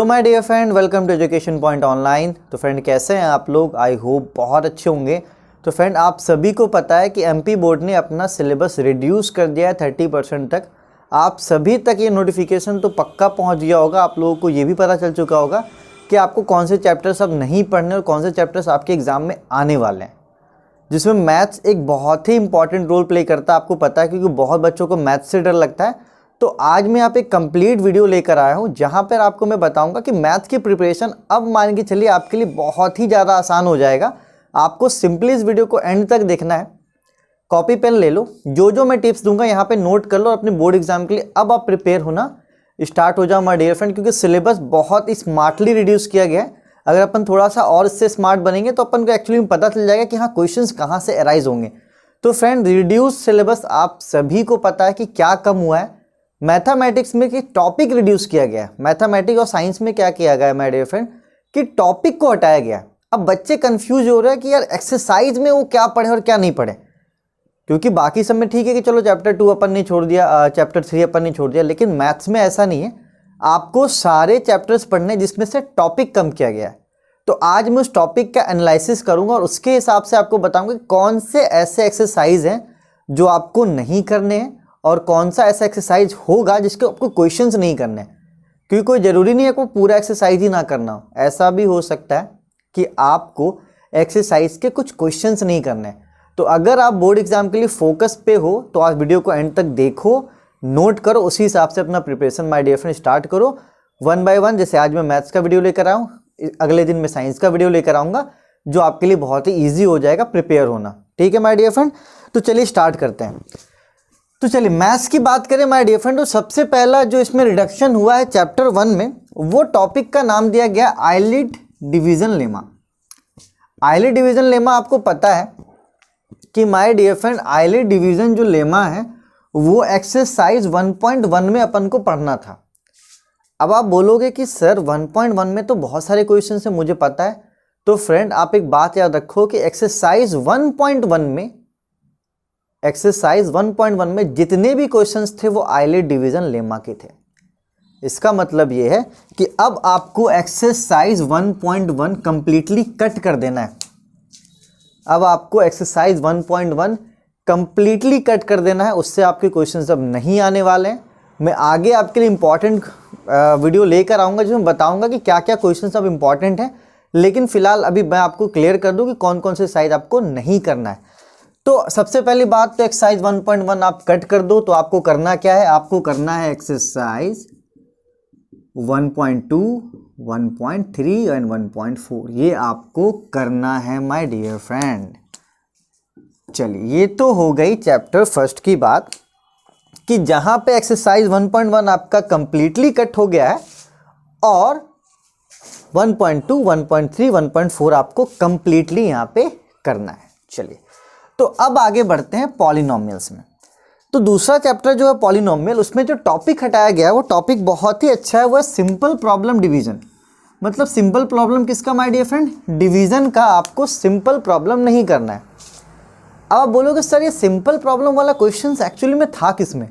तो my dear friend, welcome to Education Point Online. तो friend, कैसे हैं आप लोग? आई होप बहुत अच्छे होंगे। तो फ्रेंड, आप सभी को पता है कि एमपी बोर्ड ने अपना सिलेबस रिड्यूस कर दिया है 30% तक। आप सभी तक ये नोटिफिकेशन तो पक्का पहुंच गया होगा। आप लोगों को ये भी पता चल चुका होगा कि आपको कौन से चैप्टर्स अब नहीं पढ़ने और कौन से चैप्टर्स आपके एग्ज़ाम में आने वाले हैं, जिसमें मैथ्स एक बहुत ही इंपॉर्टेंट रोल प्ले करता है। आपको पता है, क्योंकि बहुत बच्चों को मैथ्स से डर लगता है। तो आज मैं यहाँ पे एक कंप्लीट वीडियो लेकर आया हूँ, जहाँ पर आपको मैं बताऊँगा कि मैथ्स की प्रिपरेशन अब मान के चलिए आपके लिए बहुत ही ज़्यादा आसान हो जाएगा। आपको सिंपली इस वीडियो को एंड तक देखना है। कॉपी पेन ले लो, जो मैं टिप्स दूंगा यहाँ पे नोट कर लो और अपने बोर्ड एग्जाम के लिए अब आप प्रिपेयर होना स्टार्ट हो जाओ माय डियर फ्रेंड, क्योंकि सिलेबस बहुत स्मार्टली रिड्यूस किया गया है। अगर अपन थोड़ा सा और इससे स्मार्ट बनेंगे तो अपन को एक्चुअली में पता चल जाएगा कि हाँ, क्वेश्चंस कहाँ से अराइज होंगे। तो फ्रेंड, रिड्यूस सिलेबस आप सभी को पता है कि क्या कम हुआ है। मैथमेटिक्स में कि टॉपिक रिड्यूस किया गया है। मैथमेटिक्स और साइंस में क्या किया गया है माय डियर फ्रेंड, कि टॉपिक को हटाया गया है। अब बच्चे कंफ्यूज हो रहे हैं कि यार एक्सरसाइज में वो क्या पढ़े और क्या नहीं पढ़े, क्योंकि बाकी सब में ठीक है कि चलो चैप्टर 2 अपन ने छोड़ दिया, चैप्टर 3 अपन ने छोड़ दिया, लेकिन मैथ्स में ऐसा नहीं है। आपको सारे चैप्टर्स पढ़ने जिसमें से टॉपिक कम किया गया है। तो आज मैं उस टॉपिक का एनालिसिस करूंगा और उसके हिसाब से आपको बताऊंगा कि कौन से ऐसे एक्सरसाइज हैं जो आपको नहीं करने हैं और कौन सा ऐसा एक्सरसाइज होगा जिसके आपको क्वेश्चंस नहीं करने हैं। क्योंकि कोई ज़रूरी नहीं है को पूरा एक्सरसाइज ही ना करना हो। ऐसा भी हो सकता है कि आपको एक्सरसाइज के कुछ क्वेश्चंस नहीं करने हैं। तो अगर आप बोर्ड एग्जाम के लिए फोकस पे हो तो आज वीडियो को एंड तक देखो, नोट करो, उसी हिसाब से अपना preparation my dear friend start करो वन बाय वन। जैसे आज मैं मैथ्स का वीडियो लेकर आऊँ, अगले दिन मैं साइंस का वीडियो लेकर आऊँगा, जो आपके लिए बहुत ही ईजी हो जाएगा प्रिपेयर होना। ठीक है माय डियर फ्रेंड, तो चलिए स्टार्ट करते हैं। तो चलिए मैथ्स की बात करें माय डियर फ्रेंड, तो सबसे पहला जो इसमें रिडक्शन हुआ है चैप्टर 1 में, वो टॉपिक का नाम दिया गया Euclid division lemma. Euclid division lemma आपको पता है कि my dear friend, Euclid division जो लेमा है वो एक्सरसाइज 1.1 में अपन को पढ़ना था। अब आप बोलोगे कि सर 1.1 में तो बहुत सारे क्वेश्चन है, मुझे पता है। तो फ्रेंड, आप एक बात याद रखो कि एक्सरसाइज 1.1 में जितने भी क्वेश्चंस थे वो आइलिड डिवीजन लेमा के थे। इसका मतलब ये है कि अब आपको एक्सरसाइज 1.1 कंप्लीटली कट कर देना है। अब आपको एक्सरसाइज 1.1 कंप्लीटली कट कर देना है, उससे आपके क्वेश्चंस अब नहीं आने वाले हैं। मैं आगे आपके लिए इंपॉर्टेंट वीडियो लेकर आऊँगा जिसमें बताऊँगा कि क्या क्या क्वेश्चंस अब इंपॉर्टेंट हैं, लेकिन फिलहाल अभी मैं आपको क्लियर कर दूँ कि कौन कौन से साइज आपको नहीं करना है। तो सबसे पहली बात तो एक्सरसाइज 1.1 आप कट कर दो। तो आपको करना क्या है, आपको करना है एक्सरसाइज 1.2, 1.3 एंड 1.4। ये आपको करना है माय डियर फ्रेंड। चलिए, ये तो हो गई चैप्टर फर्स्ट की बात कि जहां पे एक्सरसाइज 1.1 आपका कंप्लीटली कट हो गया है और 1.2, 1.3, 1.4 आपको कंप्लीटली यहां पे करना है। चलिए, तो अब आगे बढ़ते हैं पॉलिनोमियल्स में। तो दूसरा चैप्टर जो है पॉलिनोमियल, उसमें जो टॉपिक हटाया गया है वो टॉपिक बहुत ही अच्छा है, वो है सिंपल प्रॉब्लम डिवीजन। मतलब सिंपल प्रॉब्लम किसका माय डियर फ्रेंड, डिवीजन का। आपको सिंपल प्रॉब्लम नहीं करना है। अब आप बोलोगे सर ये सिंपल प्रॉब्लम वाला क्वेश्चन एक्चुअली में था किसमें,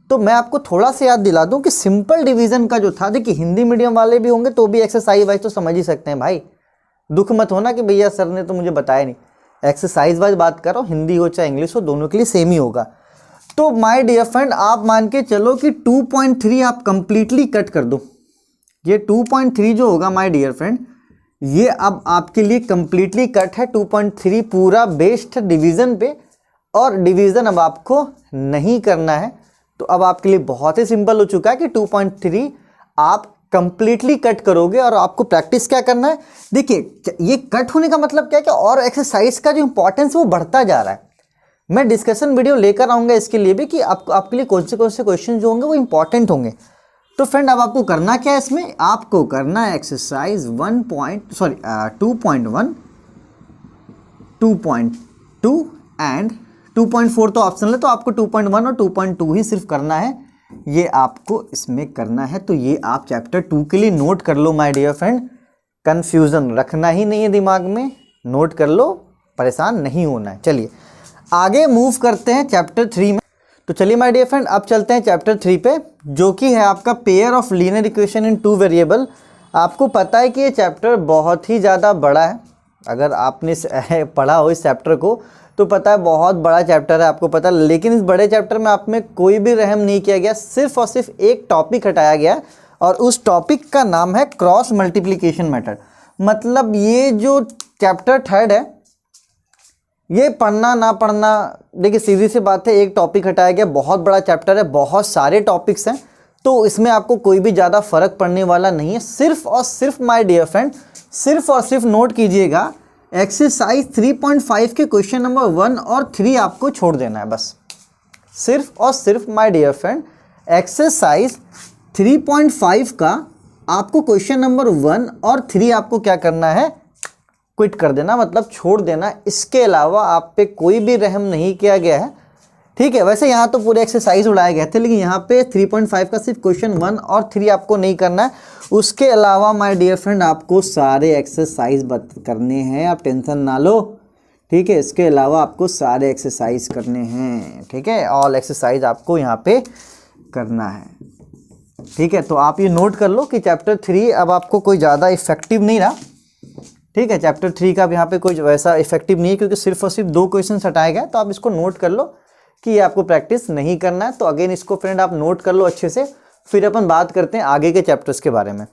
तो मैं आपको थोड़ा सा याद दिला दूं कि सिंपल डिवीजन का जो था, देखिए हिंदी मीडियम वाले भी होंगे तो भी एक्सरसाइज वाइज तो समझ ही सकते हैं भाई। दुख मत होना कि भैया सर ने तो मुझे बताया नहीं। एक्सरसाइज वाइज बात कर रहा हूँ, हिंदी हो चाहे इंग्लिश हो, दोनों के लिए सेम ही होगा। तो माय डियर फ्रेंड, आप मान के चलो कि 2.3 आप कंप्लीटली कट कर दो। ये 2.3 जो होगा माय डियर फ्रेंड, ये अब आपके लिए कंप्लीटली कट है। 2.3 पूरा बेस्ड है डिवीजन पे, और डिवीजन अब आपको नहीं करना है। तो अब आपके लिए बहुत ही सिंपल हो चुका है कि 2.3 आप कंप्लीटली कट करोगे। और आपको प्रैक्टिस क्या करना है, देखिए ये कट होने का मतलब क्या है कि और एक्सरसाइज का जो इंपॉर्टेंस वो बढ़ता जा रहा है। मैं डिस्कशन वीडियो लेकर आऊँगा इसके लिए भी कि आपके लिए कौन से क्वेश्चन जो होंगे वो इंपॉर्टेंट होंगे। तो फ्रेंड, अब आपको करना क्या है इसमें, आपको करना है एक्सरसाइज 2.1, 2.2 एंड 2.4 तो ऑप्शनल है, तो आपको 2.1 और 2.2 ही सिर्फ करना है। ये आपको इसमें करना है। तो ये आप चैप्टर 2 के लिए नोट कर लो माय डियर फ्रेंड। कंफ्यूजन रखना ही नहीं है दिमाग में, नोट कर लो, परेशान नहीं होना है। चलिए आगे मूव करते हैं चैप्टर 3 में। तो चलिए माय डियर फ्रेंड, अब चलते हैं चैप्टर 3 पे, जो कि है आपका pair of linear equation in 2 variable. आपको पता है कि ये चैप्टर बहुत ही ज़्यादा बड़ा है। अगर आपने पढ़ा हो इस चैप्टर को तो पता है बहुत बड़ा चैप्टर है, आपको पता है। लेकिन इस बड़े चैप्टर में आप में कोई भी रहम नहीं किया गया, सिर्फ और सिर्फ एक टॉपिक हटाया गया है और उस टॉपिक का नाम है क्रॉस मल्टीप्लिकेशन मेथड। मतलब ये जो चैप्टर थर्ड है, ये पढ़ना ना पढ़ना, देखिए सीधी सी बात है, एक टॉपिक हटाया गया, बहुत बड़ा चैप्टर है, बहुत सारे टॉपिक्स हैं, तो इसमें आपको कोई भी ज़्यादा फर्क पड़ने वाला नहीं है। सिर्फ और सिर्फ माय डियर फ्रेंड, सिर्फ और सिर्फ नोट कीजिएगा, एक्सरसाइज 3.5 के क्वेश्चन नंबर 1 और 3 आपको छोड़ देना है बस। सिर्फ और सिर्फ माय डियर फ्रेंड, एक्सरसाइज 3.5 का आपको क्वेश्चन नंबर 1 और 3 आपको क्या करना है, क्विट कर देना, मतलब छोड़ देना। इसके अलावा आप पे कोई भी रहम नहीं किया गया है, ठीक है। वैसे यहाँ तो पूरे एक्सरसाइज उड़ाए गए थे, लेकिन यहाँ पे 3.5 का सिर्फ क्वेश्चन 1 और 3 आपको नहीं करना है। उसके अलावा माय डियर फ्रेंड आपको सारे एक्सरसाइज करने हैं, आप टेंशन ना लो, ठीक है। इसके अलावा आपको सारे एक्सरसाइज करने हैं, ठीक है। ऑल एक्सरसाइज आपको यहाँ पे करना है, ठीक है। तो आप ये नोट कर लो कि चैप्टर 3 अब आपको कोई ज़्यादा इफेक्टिव नहीं रहा, ठीक है। चैप्टर 3 का अब यहाँ पे कोई वैसा इफेक्टिव नहीं है, क्योंकि सिर्फ और सिर्फ 2 क्वेश्चन हटाए गए। तो आप इसको नोट कर लो कि ये आपको प्रैक्टिस नहीं करना है। तो अगेन इसको फ्रेंड आप नोट कर लो अच्छे से, फिर अपन बात करते हैं आगे के चैप्टर्स के बारे में।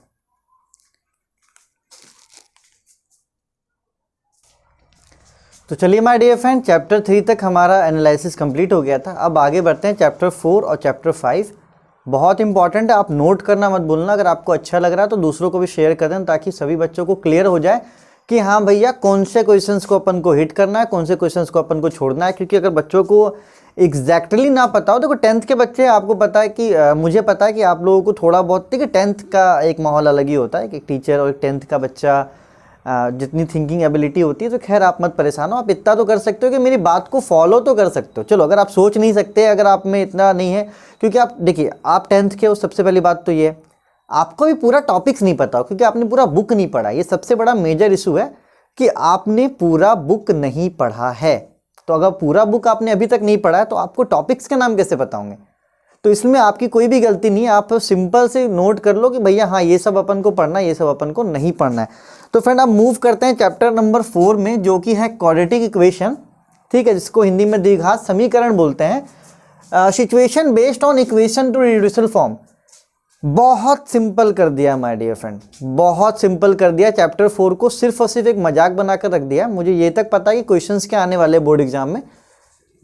तो चलिए माय डियर फ्रेंड, चैप्टर 3 तक हमारा एनालिसिस कंप्लीट हो गया था। अब आगे बढ़ते हैं चैप्टर 4 और चैप्टर 5। बहुत इंपॉर्टेंट है, आप नोट करना मत भूलना। अगर आपको अच्छा लग रहा है तो दूसरों को भी शेयर कर दें, ताकि सभी बच्चों को क्लियर हो जाए कि हाँ भैया कौन से क्वेश्चंस को अपन को हिट करना है, कौन से क्वेश्चंस को अपन को छोड़ना है। क्योंकि अगर बच्चों को एग्जैक्टली ना पता हो, देखो 10th के बच्चे, आपको पता है कि मुझे पता है कि आप लोगों को थोड़ा बहुत, देखिए 10th का एक माहौल अलग ही होता है कि टीचर और 10th का बच्चा जितनी थिंकिंग एबिलिटी होती है, तो खैर आप मत परेशान हो। आप इतना तो कर सकते हो कि मेरी बात को फॉलो तो कर सकते हो। चलो अगर आप सोच नहीं सकते, अगर आप में इतना नहीं है, क्योंकि आप देखिए आप 10th के हो, सबसे पहली बात तो ये आपको भी पूरा टॉपिक्स नहीं पता हो, क्योंकि आपने पूरा बुक नहीं पढ़ा। ये सबसे बड़ा मेजर इशू है कि आपने पूरा बुक नहीं पढ़ा है। तो अगर पूरा बुक आपने अभी तक नहीं पढ़ा है तो आपको टॉपिक्स के नाम कैसे पता होंगे। तो इसमें आपकी कोई भी गलती नहीं है, आप सिंपल से नोट कर लो कि भैया हाँ ये सब अपन को पढ़ना है, ये सब अपन को नहीं पढ़ना है। तो फ्रेंड आप मूव करते हैं चैप्टर नंबर 4 में, जो कि है क्वाड्रेटिक इक्वेशन, ठीक है, जिसको हिंदी में द्विघात समीकरण बोलते हैं। Situation based on equation two reducible form. बहुत सिंपल कर दिया माय डियर फ्रेंड, बहुत सिंपल कर दिया। चैप्टर 4 को सिर्फ और सिर्फ एक मजाक बनाकर रख दिया। मुझे ये तक पता है कि क्वेश्चंस क्या आने वाले बोर्ड एग्जाम में,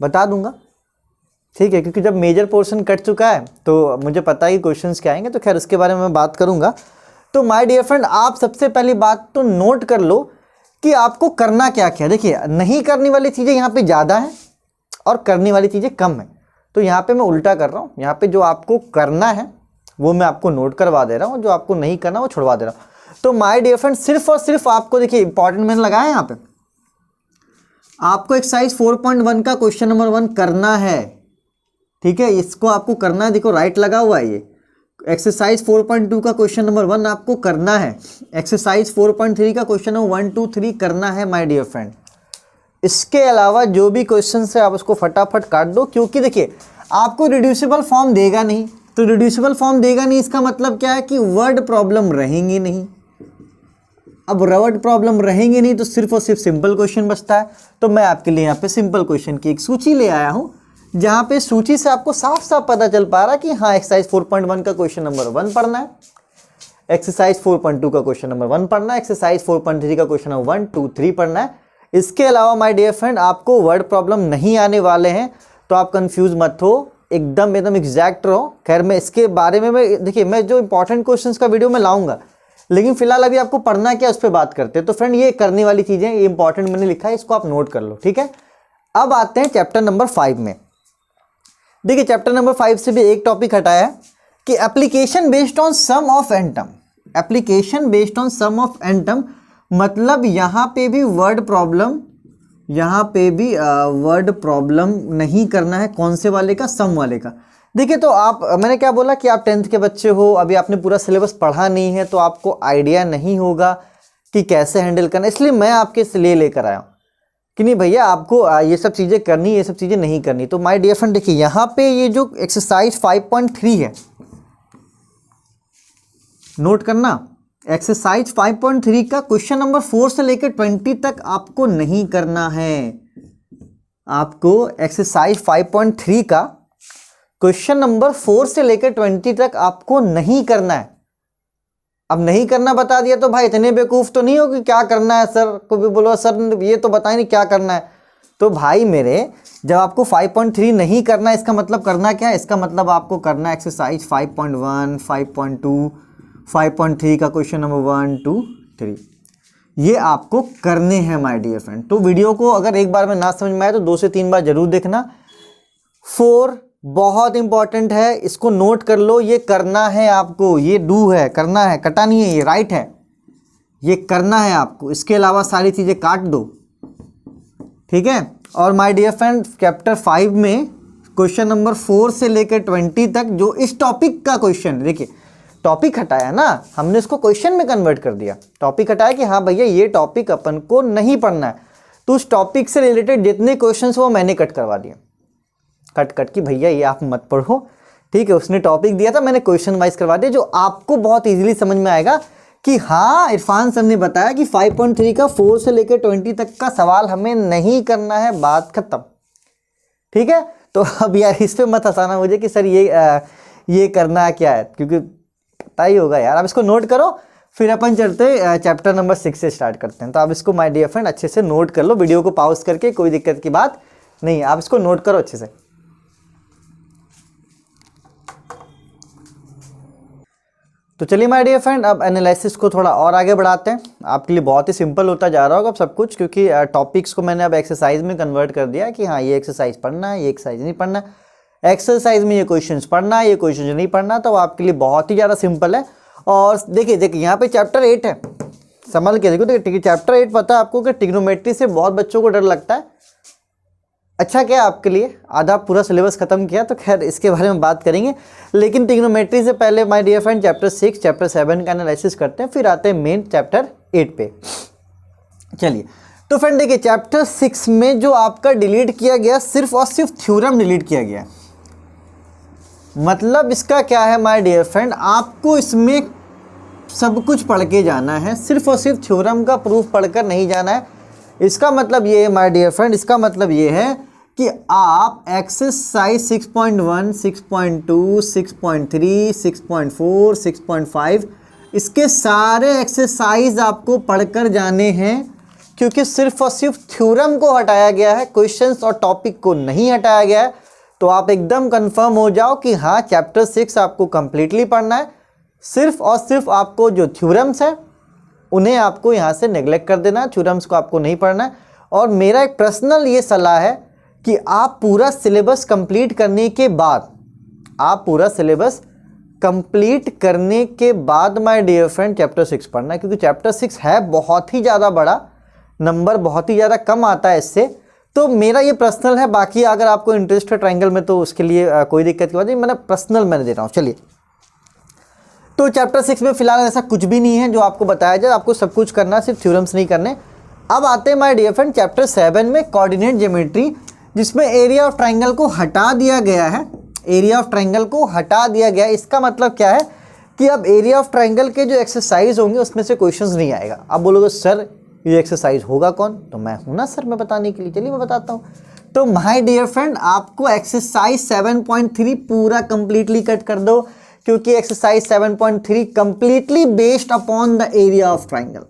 बता दूंगा, ठीक है। क्योंकि जब मेजर पोर्शन कट चुका है तो मुझे पता है कि क्वेश्चंस क्या आएंगे, तो खैर उसके बारे में मैं बात करूंगा। तो माय डियर फ्रेंड आप सबसे पहली बात तो नोट कर लो कि आपको करना क्या क्या। देखिए नहीं करने वाली चीज़ें यहाँ पे ज़्यादा हैं और करने वाली चीज़ें कम हैं। तो यहाँ पे मैं उल्टा कर रहा हूँ, यहाँ पे जो आपको करना है वो मैं आपको नोट करवा दे रहा हूँ, जो आपको नहीं करना वो छुड़वा दे रहा हूँ। तो माय डियर फ्रेंड सिर्फ और सिर्फ आपको, देखिए इंपॉर्टेंट मैंने लगाया यहाँ पे, आपको एक्सरसाइज 4.1 का क्वेश्चन नंबर 1 करना है, ठीक है। इसको आपको करना है, देखो राइट लगा हुआ है। ये एक्सरसाइज 4.2 का क्वेश्चन नंबर 1 आपको करना है। एक्सरसाइज 4.3 का क्वेश्चन नंबर 1, 2, 3 करना है माय डियर फ्रेंड। इसके अलावा जो भी क्वेश्चन है आप उसको फटाफट काट दो, क्योंकि देखिए आपको रिड्यूसिबल फॉर्म देगा नहीं। तो रिड्यूसिबल फॉर्म देगा नहीं, इसका मतलब क्या है कि वर्ड प्रॉब्लम रहेंगी नहीं। अब वर्ड प्रॉब्लम रहेंगे नहीं तो सिर्फ और सिर्फ सिंपल क्वेश्चन बचता है। तो मैं आपके लिए यहाँ पे सिंपल क्वेश्चन की एक सूची ले आया हूँ, जहाँ पे सूची से आपको साफ साफ पता चल पा रहा है कि हाँ एक्सरसाइज 4.1 का क्वेश्चन नंबर 1 पढ़ना है, एक्सरसाइज 4.2 का क्वेश्चन नंबर 1 पढ़ना है, एक्सरसाइज 4.3 का क्वेश्चन नंबर 1, 2, 3 पढ़ना है। इसके अलावा माय डियर फ्रेंड आपको वर्ड प्रॉब्लम नहीं आने वाले हैं, तो आप कंफ्यूज मत हो, एकदम एग्जैक्ट रहो। खैर मैं इसके बारे में देखिए मैं जो इंपॉर्टेंट क्वेश्चंस का वीडियो में लाऊंगा, लेकिन फिलहाल अभी आपको पढ़ना क्या उस पर बात करते हैं। तो फ्रेंड ये करने वाली चीजें, ये इंपॉर्टेंट मैंने लिखा है, इसको आप नोट कर लो, ठीक है। अब आते हैं चैप्टर नंबर 5 में। देखिए चैप्टर नंबर 5 से भी एक टॉपिक हटाया है कि application based on sum of n term. Application based on sum of n term मतलब यहाँ पे भी वर्ड प्रॉब्लम, यहाँ पे भी वर्ड प्रॉब्लम नहीं करना है। कौन से वाले का? सम वाले का। देखिए तो आप, मैंने क्या बोला कि आप 10th के बच्चे हो, अभी आपने पूरा सिलेबस पढ़ा नहीं है, तो आपको आइडिया नहीं होगा कि कैसे हैंडल करना, इसलिए मैं आपके लिए लेकर आया हूँ कि नहीं भैया आपको ये सब चीज़ें करनी, ये सब चीज़ें नहीं करनी। तो माय डियर फ्रेंड देखिए यहाँ पे ये जो एक्सरसाइज 5.3 है, नोट करना, एक्सरसाइज 5.3 का क्वेश्चन नंबर 4 से लेकर 20 तक आपको नहीं करना है। आपको एक्सरसाइज 5.3 का क्वेश्चन नंबर 4 से लेकर 20 तक आपको नहीं करना है। अब नहीं करना बता दिया तो भाई इतने बेवकूफ़ तो नहीं हो कि क्या करना है, सर को भी बोलो सर ये तो बताए नहीं क्या करना है। तो भाई मेरे, जब आपको 5.3 नहीं करना है, इसका मतलब करना क्या है? इसका मतलब आपको करना है एक्सरसाइज 5.1, 5.2, 5.3 का क्वेश्चन नंबर 1, 2, 3, ये आपको करने हैं माय डियर फ्रेंड। तो वीडियो को अगर एक बार में ना समझ में आए तो 2 से 3 बार जरूर देखना। 4 बहुत इंपॉर्टेंट है, इसको नोट कर लो, ये करना है आपको, ये डू है, करना है, कटा नहीं है, ये राइट है, ये करना है आपको। इसके अलावा सारी चीज़ें काट दो, ठीक है। और माय डियर फ्रेंड, चैप्टर 5 में क्वेश्चन नंबर 4 से लेकर 20 तक जो इस टॉपिक का क्वेश्चन, देखिए टॉपिक हटाया ना हमने, इसको क्वेश्चन में कन्वर्ट कर दिया। टॉपिक हटाया कि हाँ भैया ये टॉपिक अपन को नहीं पढ़ना है, तो उस टॉपिक से रिलेटेड जितने क्वेश्चंस वो मैंने कट करवा दिए, कट कि भैया ये आप मत पढ़ो, ठीक है। उसने टॉपिक दिया था, मैंने क्वेश्चन वाइज करवा दिया, जो आपको बहुत इजीली समझ में आएगा कि हाँ इरफान सर ने बताया कि 5.3 का 4 से लेकर 20 तक का सवाल हमें नहीं करना है, बात खत्म, ठीक है। तो अब यार इस पे मत हंसाना मुझे कि सर ये करना क्या है, क्योंकि पता ही होगा यार। आप इसको नोट करो, फिर अपन चलते चैप्टर नंबर 6 से स्टार्ट करते हैं। तो आप इसको माय डियर फ्रेंड अच्छे से नोट कर लो, वीडियो को पॉज करके, कोई दिक्कत की बात नहीं, आप इसको नोट करो अच्छे से। तो चलिए माय डियर फ्रेंड, अब एनालिसिस को थोड़ा और आगे बढ़ाते हैं। आपके लिए बहुत ही सिंपल होता जा रहा होगा अब सब कुछ, क्योंकि टॉपिक्स को मैंने अब एक्सरसाइज में कन्वर्ट कर दिया कि हाँ ये एक्सरसाइज पढ़ना है, ये एक्सरसाइज नहीं पढ़ना है, एक्सरसाइज में ये क्वेश्चंस पढ़ना है, ये क्वेश्चंस नहीं पढ़ना। तो आपके लिए बहुत ही ज़्यादा सिंपल है। और देखिए यहाँ पे चैप्टर 8 है, संभल के देखो। देखिए चैप्टर 8 पता है आपको कि ट्रिग्नोमेट्री से बहुत बच्चों को डर लगता है। अच्छा क्या आपके लिए, आधा पूरा सिलेबस खत्म किया, तो खैर इसके बारे में बात करेंगे। लेकिन ट्रिग्नोमेट्री से पहले my dear friend chapter 6, chapter 7 का एनालिसिस करते हैं, फिर आते हैं मेन चैप्टर 8 पे। चलिए तो फ्रेंड देखिए चैप्टर 6 में जो आपका डिलीट किया गया, सिर्फ और सिर्फ थ्योरम डिलीट किया गया। मतलब इसका क्या है माय डियर फ्रेंड, आपको इसमें सब कुछ पढ़ के जाना है, सिर्फ और सिर्फ थ्योरम का प्रूफ पढ़कर नहीं जाना है। इसका मतलब ये है माय डियर फ्रेंड, इसका मतलब ये है कि आप एक्सरसाइज 6.1, 6.2, 6.3, 6.4, 6.5 इसके सारे एक्सरसाइज आपको पढ़कर जाने हैं, क्योंकि सिर्फ और सिर्फ थ्योरम को हटाया गया है, क्वेश्चंस और टॉपिक को नहीं हटाया गया है। तो आप एकदम कंफर्म हो जाओ कि हाँ चैप्टर 6 आपको कंप्लीटली पढ़ना है। सिर्फ और सिर्फ आपको जो थ्योरम्स है उन्हें आपको यहाँ से नेग्लेक्ट कर देना है, थ्योरम्स को आपको नहीं पढ़ना है। और मेरा एक पर्सनल ये सलाह है कि आप पूरा सिलेबस कंप्लीट करने के बाद, माय डियर फ्रेंड चैप्टर 6 पढ़ना है, क्योंकि चैप्टर 6 है बहुत ही ज़्यादा बड़ा, नंबर बहुत ही ज़्यादा कम आता है इससे। तो मेरा ये पर्सनल है, बाकी अगर आपको इंटरेस्ट है ट्रायंगल में तो उसके लिए कोई दिक्कत की बात नहीं, मैंने पर्सनल दे रहा हूँ। चलिए तो चैप्टर 6 में फिलहाल ऐसा कुछ भी नहीं है जो आपको बताया जाए, आपको सब कुछ करना है, सिर्फ थ्योरम्स नहीं करने। अब आते हैं माय डियर फ्रेंड चैप्टर 7 में कोऑर्डिनेट ज्योमेट्री, जिसमें एरिया ऑफ ट्रायंगल को हटा दिया गया है। एरिया ऑफ ट्रायंगल को हटा दिया गया, इसका मतलब क्या है कि अब एरिया ऑफ ट्रायंगल के जो एक्सरसाइज होंगे उसमें से क्वेश्चंस नहीं आएगा। अब बोलोगे सर ये एक्सरसाइज होगा कौन, तो मैं हूं ना सर मैं बताने के लिए, चलिए मैं बताता हूँ। तो माय डियर फ्रेंड आपको एक्सरसाइज 7.3 पूरा कंप्लीटली कट कर दो, क्योंकि exercise 7.3 completely based upon the area of triangle.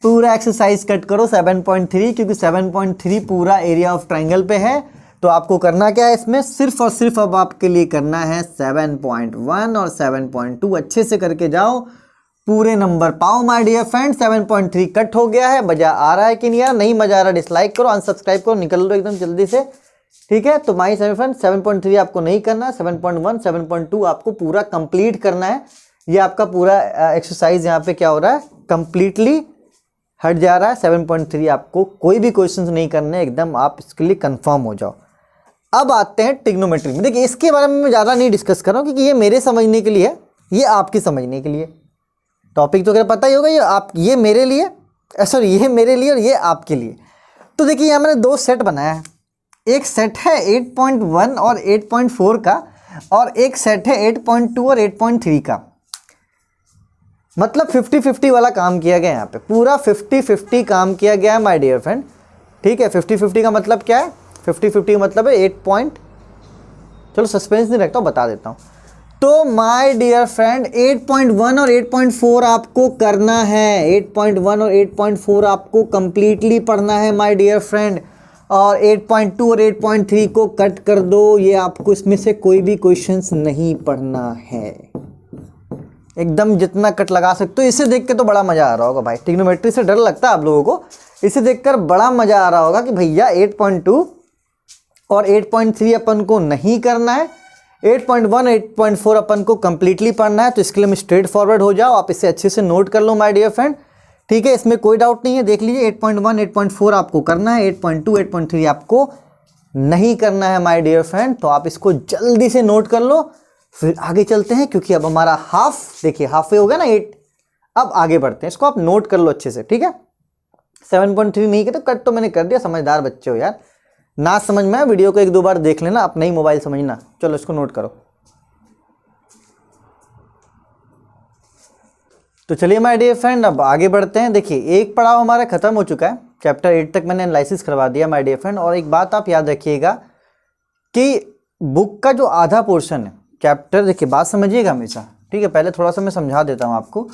पूरा एक्सरसाइज कट करो 7.3, क्योंकि 7.3 पूरा एरिया ऑफ ट्रायंगल पे है। तो आपको करना क्या है इसमें, सिर्फ और सिर्फ अब आपके लिए करना है 7.1 और 7.2 अच्छे से करके जाओ, पूरे नंबर पाओ माय डियर फ्रेंड। 7.3 कट हो गया है, मजा आ रहा है कि नहीं आ रहा, नहीं मजा आ रहा डिसलाइक करो, अनसब्सक्राइब करो, निकल लो एकदम जल्दी से, ठीक है। तो माय फ्रेंड 7.3 आपको नहीं करना, 7.1, 7.2 आपको पूरा कंप्लीट करना है। ये आपका पूरा एक्सरसाइज यहाँ पे क्या हो रहा है, कंप्लीटली हट जा रहा है। 7.3 आपको कोई भी क्वेश्चंस नहीं करने, एकदम आप इसके लिए कंफर्म हो जाओ। अब आते हैं ट्रिग्नोमेट्री में। देखिए इसके बारे में मैं ज़्यादा नहीं डिस्कस कर रहा हूँ, क्योंकि ये मेरे समझने के लिए है, ये आपके समझने के लिए। टॉपिक तो अगर पता ही होगा, ये मेरे लिए, सॉरी ये मेरे लिए और ये आपके लिए। तो देखिए यहाँ मैंने 2 सेट बनाया है, एक सेट है 8.1 और 8.4 का, और एक सेट है 8.2 और 8.3 का, मतलब 50-50 वाला काम किया गया यहाँ पे, पूरा 50-50 काम किया गया है माय डियर फ्रेंड। ठीक है, 50-50 का मतलब क्या है? 50-50 मतलब है 8 पॉइंट, चलो सस्पेंस नहीं रखता हूँ, बता देता हूँ। तो माय डियर फ्रेंड 8.1 और 8.4 आपको करना है, 8.1 और 8.4 आपको कंप्लीटली पढ़ना है माय डियर फ्रेंड, और 8.2 और 8.3 को कट कर दो, ये आपको इसमें से कोई भी क्वेश्चंस नहीं पढ़ना है, एकदम जितना कट लगा सकते हो। इसे देख के तो बड़ा मजा आ रहा होगा भाई, ट्रिग्नोमेट्री से डर लगता है आप लोगों को, इसे देखकर बड़ा मजा आ रहा होगा कि भैया 8.2 और 8.3 अपन को नहीं करना है, 8.1 8.4 अपन को कंप्लीटली पढ़ना है। तो इसके लिए मैं स्ट्रेट फॉरवर्ड हो जाओ, आप इसे अच्छे से नोट कर लो माय डियर फ्रेंड। ठीक है, इसमें कोई डाउट नहीं है, देख लीजिए 8.1 8.4 आपको करना है, 8.2 8.3 आपको नहीं करना है माय डियर फ्रेंड। तो आप इसको जल्दी से नोट कर लो, फिर आगे चलते हैं, क्योंकि अब हमारा देखिए हाफ वे हो गया ना 8, अब आगे बढ़ते हैं, इसको आप नोट कर लो अच्छे से। ठीक है, 7.3 नहीं किया तो कट तो मैंने कर दिया, समझदार बच्चे हो यार, ना समझ में वीडियो को 1-2 बार देख लेना, अपना ही मोबाइल समझना। चलो इसको नोट करो। तो चलिए माय डियर फ्रेंड अब आगे बढ़ते हैं। देखिए एक पड़ाव हमारा खत्म हो चुका है, चैप्टर 8 तक मैंने एनालिसिस करवा दिया माय डियर फ्रेंड। और एक बात आप याद रखिएगा कि बुक का जो आधा पोर्शन है चैप्टर, देखिए बात समझिएगा हमेशा, ठीक है, पहले थोड़ा सा मैं समझा देता हूँ आपको।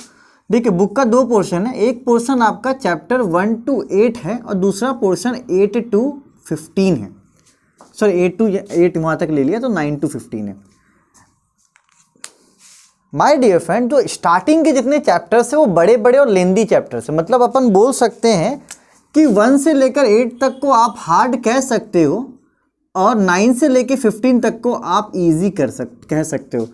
देखिए बुक का 2 पोर्शन है, एक पोर्शन आपका चैप्टर 1 to 8 है और दूसरा पोर्शन 8 to 15 है, सॉरी 8 to 8 वहाँ तक ले लिया तो 9 to 15 है। माय डियर फ्रेंड जो स्टार्टिंग के जितने चैप्टर्स है वो बड़े बड़े और लेंदी चैप्टर्स है, मतलब अपन बोल सकते हैं कि 1 से लेकर 8 तक को आप हार्ड कह सकते हो और 9 से लेकर 15 तक को आप इजी कह सकते हो।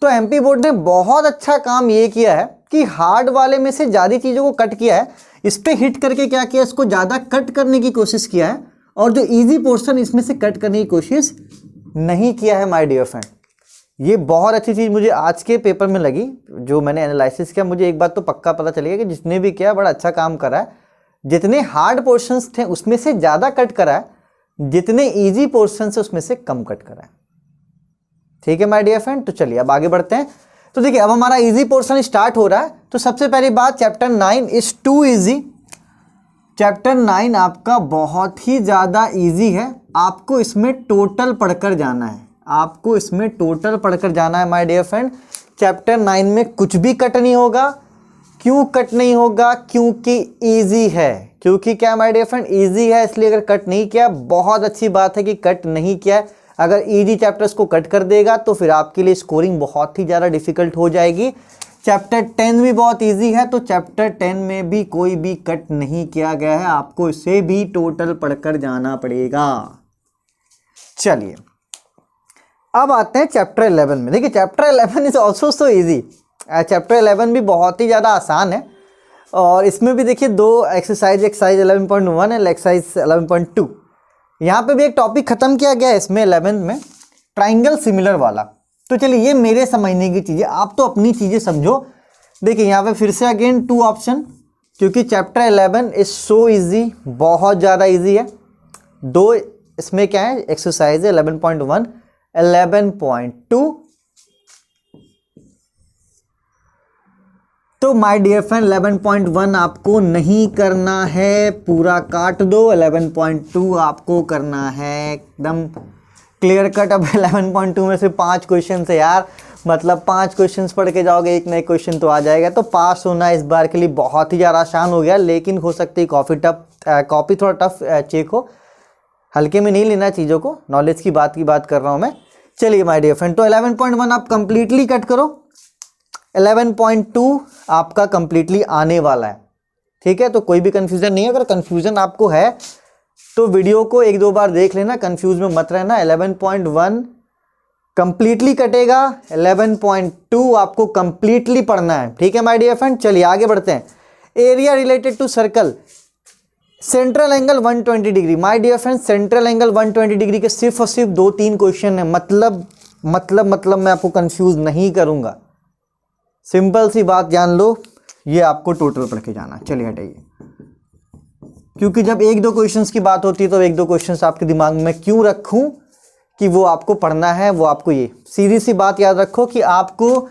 तो एमपी बोर्ड ने बहुत अच्छा काम ये किया है कि हार्ड वाले में से ज़्यादा चीज़ों को कट किया है, इस पर हिट करके क्या किया, इसको ज़्यादा कट करने की कोशिश किया है, और जो इजी पोर्शन इसमें से कट करने की कोशिश नहीं किया है माय डियर फ्रेंड। ये बहुत अच्छी चीज़ मुझे आज के पेपर में लगी, जो मैंने एनालिसिस किया, मुझे एक बात तो पक्का पता चली है कि जिसने भी किया बड़ा अच्छा काम करा है। जितने हार्ड पोर्शंस थे उसमें से ज़्यादा कट करा है, जितने इजी पोर्शंस है उसमें से कम कट करा है। ठीक है माय डियर फ्रेंड, तो चलिए अब आगे बढ़ते हैं। तो देखिए अब हमारा इजी पोर्शन स्टार्ट हो रहा है। तो सबसे पहली बात, chapter 9 is too easy. Chapter 9 आपका बहुत ही ज़्यादा इजी है, आपको इसमें टोटल पढ़कर जाना है, आपको इसमें टोटल पढ़कर जाना है माय डियर फ्रेंड। चैप्टर 9 में कुछ भी कट नहीं होगा। क्यों कट नहीं होगा? क्योंकि इजी है। क्योंकि क्या माय डियर फ्रेंड, इजी है, इसलिए अगर कट नहीं किया, बहुत अच्छी बात है कि कट नहीं किया है। अगर इजी चैप्टर्स को कट कर देगा तो फिर आपके लिए स्कोरिंग बहुत ही ज़्यादा डिफिकल्ट हो जाएगी। चैप्टर 10 भी बहुत इजी है, तो चैप्टर 10 में भी कोई भी कट नहीं किया गया है, आपको इसे भी टोटल पढ़कर जाना पड़ेगा। चलिए अब आते हैं चैप्टर 11 में। देखिए chapter 11 is also so easy. Chapter 11 भी बहुत ही ज़्यादा आसान है, और इसमें भी देखिए 2 एक्सरसाइज 11.1 है, एक्सरसाइज 11.2। यहाँ पे भी एक टॉपिक खत्म किया गया है इसमें 11 में, ट्राइंगल सिमिलर वाला। तो चलिए ये मेरे समझने की चीज़ें, आप तो अपनी चीज़ें समझो। देखिए यहाँ पे फिर से अगेन 2 ऑप्शन, क्योंकि चैप्टर 11 इज सो इजी, बहुत ज़्यादा इजी है। 2 इसमें क्या है, एक्सरसाइज है 11.1 11.2। तो माय डियर फ्रेंड 11.1 आपको नहीं करना है, पूरा काट दो। 11.2 आपको करना है, एकदम क्लियर कट। अब 11.2 में से 5 क्वेश्चन है यार, मतलब 5 क्वेश्चन पढ़ के जाओगे, एक नए क्वेश्चन तो आ जाएगा। तो पास होना इस बार के लिए बहुत ही ज़्यादा आसान हो गया, लेकिन हो सकती है कॉपी थोड़ा टफ चेक हो, हल्के में नहीं लेना चीज़ों को, नॉलेज की बात कर रहा हूँ मैं। चलिए माय डियर फ्रेंड, तो 11.1 आप कंप्लीटली कट करो, 11.2 आपका कंप्लीटली आने वाला है। ठीक है, तो कोई भी कन्फ्यूज़न नहीं है। अगर कन्फ्यूज़न आपको है तो वीडियो को 1-2 बार देख लेना, कंफ्यूज में मत रहना। 11.1 कंप्लीटली कटेगा, 11.2 आपको कंप्लीटली पढ़ना है। ठीक है माय डियर फ्रेंड, चलिए आगे बढ़ते हैं। Area related to circle, central angle 120 degree. My dear friend central angle 120 degree के सिर्फ और सिर्फ 2-3 क्वेश्चन है, मतलब मैं आपको कंफ्यूज नहीं करूंगा। सिंपल सी बात जान लो, ये आपको टोटल पढ़ के जाना। चलिए हटाइए, क्योंकि जब 1-2 क्वेश्चंस की बात होती है तो 1-2 क्वेश्चंस आपके दिमाग में क्यों रखूं, कि वो आपको पढ़ना है, वो आपको ये सीधी सी बात याद रखो कि आपको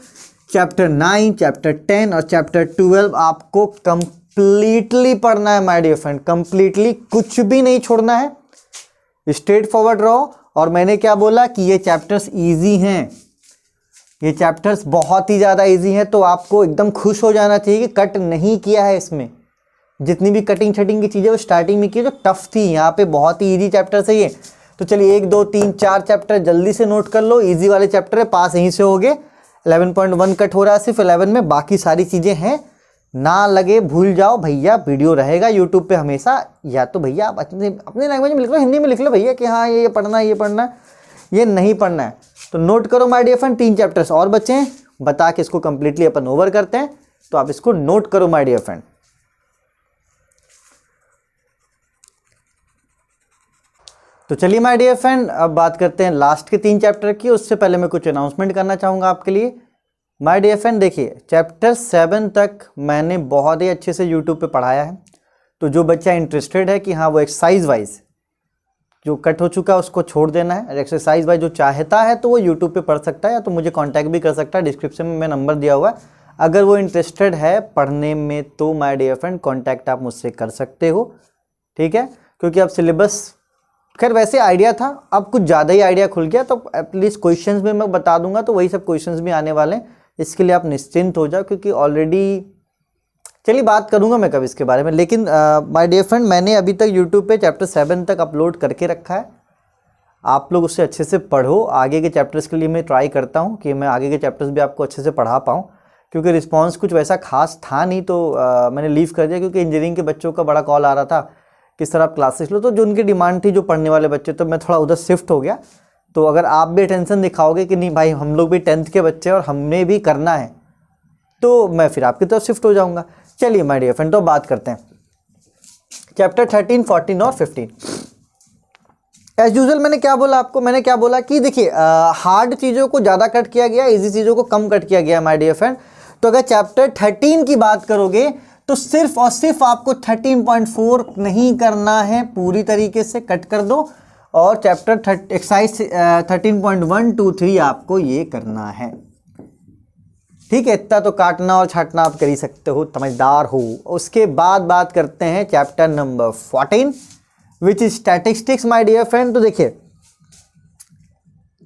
चैप्टर 9, चैप्टर 10 और चैप्टर 12 आपको कंप्लीटली पढ़ना है माय डियर फ्रेंड, कंप्लीटली, कुछ भी नहीं छोड़ना है, स्ट्रेट फॉरवर्ड रहो। और मैंने क्या बोला कि ये चैप्टर्स इजी हैं, ये चैप्टर्स बहुत ही ज़्यादा इजी हैं, तो आपको एकदम खुश हो जाना चाहिए कि कट नहीं किया है इसमें। जितनी भी कटिंग छटिंग की चीज़ें वो स्टार्टिंग में की जो टफ थी, यहाँ पे बहुत ही इजी चैप्टर है ये। तो चलिए 1, 2, 3, 4 चैप्टर जल्दी से नोट कर लो, इजी वाले चैप्टर है, पास यहीं से हो गए। 11.1 कट हो रहा है सिर्फ 11 में, बाकी सारी चीज़ें हैं, ना लगे भूल जाओ भैया। वीडियो रहेगा यूट्यूब पे हमेशा, या तो भैया आप अपने लैंग्वेज में लिख लो, हिंदी में लिख लो भैया कि हाँ ये पढ़ना है, ये पढ़ना है, ये नहीं पढ़ना है। तो नोट करो माय डियर फ्रेंड, 3 चैप्टर्स और बचे हैं, बता के इसको कंप्लीटली अपन ओवर करते हैं। तो आप इसको नोट करो माय डियर फ्रेंड। तो चलिए माय डियर फ्रेंड, अब बात करते हैं लास्ट के 3 चैप्टर की। उससे पहले मैं कुछ अनाउंसमेंट करना चाहूँगा आपके लिए। माय डियर फ्रेंड देखिए, चैप्टर 7 तक मैंने बहुत ही अच्छे से यूट्यूब पे पढ़ाया है। तो जो बच्चा इंटरेस्टेड है कि हाँ वो एक्सरसाइज वाइज जो कट हो चुका है उसको छोड़ देना है, एक्सरसाइज वाइज जो चाहता है तो वो यूट्यूब पे पढ़ सकता है, या तो मुझे कांटेक्ट भी कर सकता है, डिस्क्रिप्शन में मैं नंबर दिया हुआ है। अगर वो इंटरेस्टेड है पढ़ने में तो माय डियर फ्रेंड कांटेक्ट आप मुझसे कर सकते हो, ठीक है। क्योंकि अब सिलेबस खैर वैसे आइडिया था, अब कुछ ज़्यादा ही आइडिया खुल गया, तो एटलीस्ट क्वेश्चंस में मैं बता दूंगा, तो वही सब क्वेश्चंस भी आने वाले हैं। इसके लिए आप निश्चिंत हो जाओ, क्योंकि ऑलरेडी चलिए बात करूंगा मैं कब इसके बारे में। लेकिन माय डियर फ्रेंड मैंने अभी तक यूट्यूब पे चैप्टर 7 तक अपलोड करके रखा है, आप लोग उससे अच्छे से पढ़ो। आगे के चैप्टर्स के लिए मैं ट्राई करता हूँ कि मैं आगे के चैप्टर्स भी आपको अच्छे से पढ़ा पाऊँ, क्योंकि रिस्पॉन्स कुछ वैसा खास था नहीं, तो मैंने लीव कर दिया। क्योंकि इंजीनियरिंग के बच्चों का बड़ा कॉल आ रहा था किस तरह आप क्लासेस लो, तो जो उनकी डिमांड थी जो पढ़ने वाले बच्चे, तो मैं थोड़ा उधर शिफ्ट हो गया। तो अगर आप भी अटेंशन दिखाओगे कि नहीं भाई हम लोग भी 10th के बच्चे और हमने भी करना है, तो मैं फिर आपकी तरफ शिफ्ट हो जाऊंगा। चलिए माय डियर फ्रेंड, तो बात करते हैं चैप्टर 13, 14 और 15। एज यूजुअल मैंने क्या बोला आपको, मैंने क्या बोला कि देखिए हार्ड चीज़ों को ज़्यादा कट किया गया, इजी चीज़ों को कम कट किया गया माय डियर फ्रेंड। तो अगर चैप्टर 13 की बात करोगे तो सिर्फ और सिर्फ आपको 13.4 नहीं करना है, पूरी तरीके से कट कर दो। और चैप्टर एक्सरसाइज 13.1, 2, 3 आपको ये करना है, ठीक है। इतना तो काटना और छाटना आप कर ही सकते हो, समझदार हो। उसके बाद बात करते हैं chapter number 14 which is statistics my dear friend. तो देखिए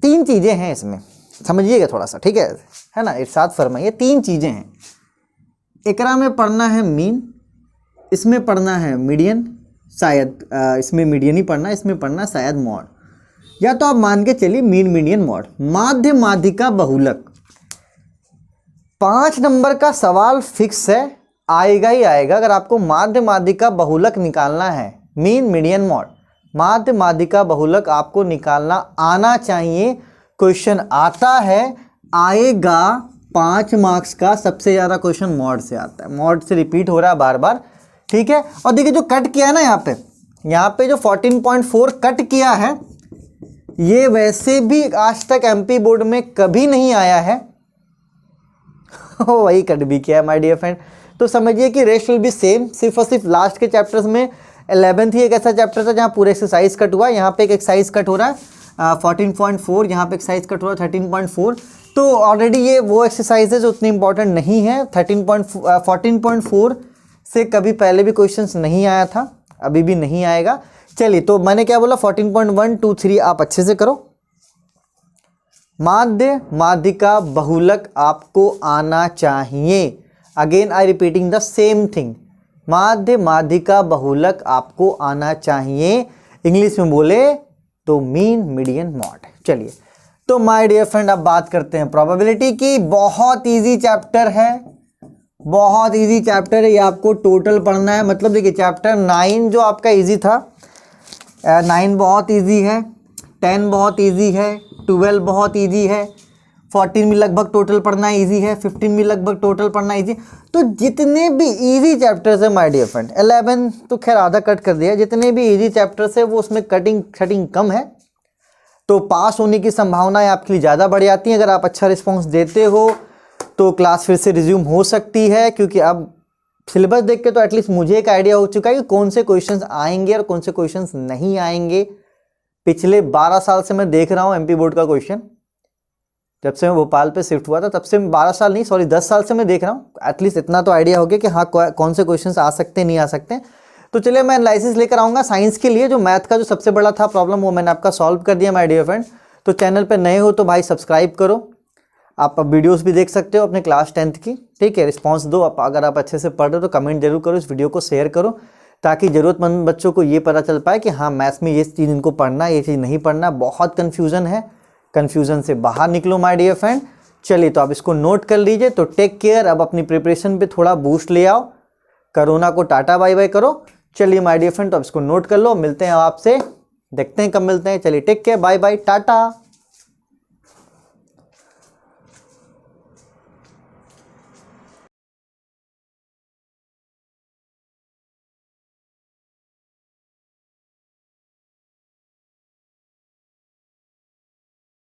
3 चीज़ें हैं इसमें, समझिएगा थोड़ा सा, ठीक है ना, इरशाद फरमाइए। 3 चीज़ें हैं, एकरा में पढ़ना है मीन, इसमें पढ़ना है मीडियन, शायद इसमें मीडियन ही पढ़ना है, इसमें पढ़ना है शायद मॉड, या तो आप मान के चलिए मीन मीडियन मॉड। माध्य माध्यिका बहुलक 5 नंबर का सवाल फिक्स है, आएगा ही आएगा। अगर आपको माध्य माध्यिका बहुलक निकालना है, मीन मीडियन मॉड, माध्य माध्यिका बहुलक आपको निकालना आना चाहिए। क्वेश्चन आता है, आएगा 5 मार्क्स का, सबसे ज़्यादा क्वेश्चन मॉड से आता है, मॉड से रिपीट हो रहा है बार बार, ठीक है। और देखिए जो कट किया है ना यहाँ पे जो 14.4 कट किया है, ये वैसे भी आज तक एमपी बोर्ड में कभी नहीं आया है वही कट भी किया है माय डियर फ्रेंड। तो समझिए कि रेस्ट विल बी सेम, सिर्फ और सिर्फ लास्ट के चैप्टर्स में 11th ही एक ऐसा चैप्टर था जहाँ पूरे एक्सरसाइज कट हुआ। यहाँ पे एक एक्सरसाइज कट हो रहा है 14.4, यहाँ पे एक्सरसाइज कट हो रहा है 13.4। तो ऑलरेडी ये वो एक्सरसाइज है जो उतनी इंपॉर्टेंट नहीं है। 14.4 से कभी पहले भी क्वेश्चंस नहीं आया था, अभी भी नहीं आएगा। चलिए तो मैंने क्या बोला, 14.1, 2, 3 आप अच्छे से करो। माध्य माध्यिका बहुलक आपको आना चाहिए। Again I repeating the same thing, माध्य माध्यिका बहुलक आपको आना चाहिए। इंग्लिश में बोले तो मीन मीडियन मॉड। चलिए तो माय डियर फ्रेंड अब बात करते हैं प्रोबेबिलिटी की। बहुत इजी चैप्टर है, बहुत इजी चैप्टर है, ये आपको टोटल पढ़ना है। मतलब देखिए चैप्टर 9 जो आपका इजी था, 9 बहुत इजी है, 10 बहुत इजी है, 12 बहुत इजी है, 14 में लगभग टोटल पढ़ना इजी है, 15 में लगभग टोटल पढ़ना इजी। तो जितने भी इजी चैप्टर्स है माय डियर फ्रेंड, 11 तो खैर आधा कट कर दिया, जितने भी इजी चैप्टर्स है वो उसमें कटिंग कम है, तो पास होने की संभावनाएं आपके लिए ज़्यादा बढ़ जाती हैं। अगर आप अच्छा रिस्पॉन्स देते हो तो क्लास फिर से रिज्यूम हो सकती है, क्योंकि अब सिलेबस देख के तो एटलीस्ट मुझे एक आइडिया हो चुका है कि कौन से क्वेश्चंस आएंगे और कौन से क्वेश्चंस नहीं आएंगे। पिछले 12 साल से मैं देख रहा हूँ एमपी बोर्ड का क्वेश्चन। जब से मैं भोपाल पे शिफ्ट हुआ था तब से 12 साल नहीं, सॉरी 10 साल से मैं देख रहा हूँ। एटलीस्ट इतना तो आइडिया हो गया कि हाँ कौन से क्वेश्चन आ सकते हैं, नहीं आ सकते। तो चलिए मैं एनालिसिस लेकर आऊँगा साइंस के लिए। जो मैथ का जो सबसे बड़ा था प्रॉब्लम वो मैंने आपका सॉल्व कर दिया माय डियर फ्रेंड। तो चैनल पर नए हो तो भाई सब्सक्राइब करो। आप वीडियोस भी देख सकते हो अपने क्लास 10th की, ठीक है। रिस्पांस दो। अगर आप अच्छे से पढ़ रहे हो तो कमेंट जरूर करो, इस वीडियो को शेयर करो, ताकि ज़रूरतमंद बच्चों को ये पता चल पाए कि हाँ मैथ्स में ये चीज़ इनको पढ़ना है, ये चीज़ नहीं पढ़ना। बहुत कन्फ्यूज़न है, कन्फ्यूज़न से बाहर निकलो माय डियर फ्रेंड। चलिए तो आप इसको नोट कर लीजिए। तो टेक केयर। अब अपनी प्रिपरेशन पे थोड़ा बूस्ट ले आओ, कोरोना को टाटा बाय बाय करो। चलिए माय डियर फ्रेंड, तो आप इसको नोट कर लो। मिलते हैं आपसे, देखते हैं कब मिलते हैं। चलिए take care, bye bye, Tata.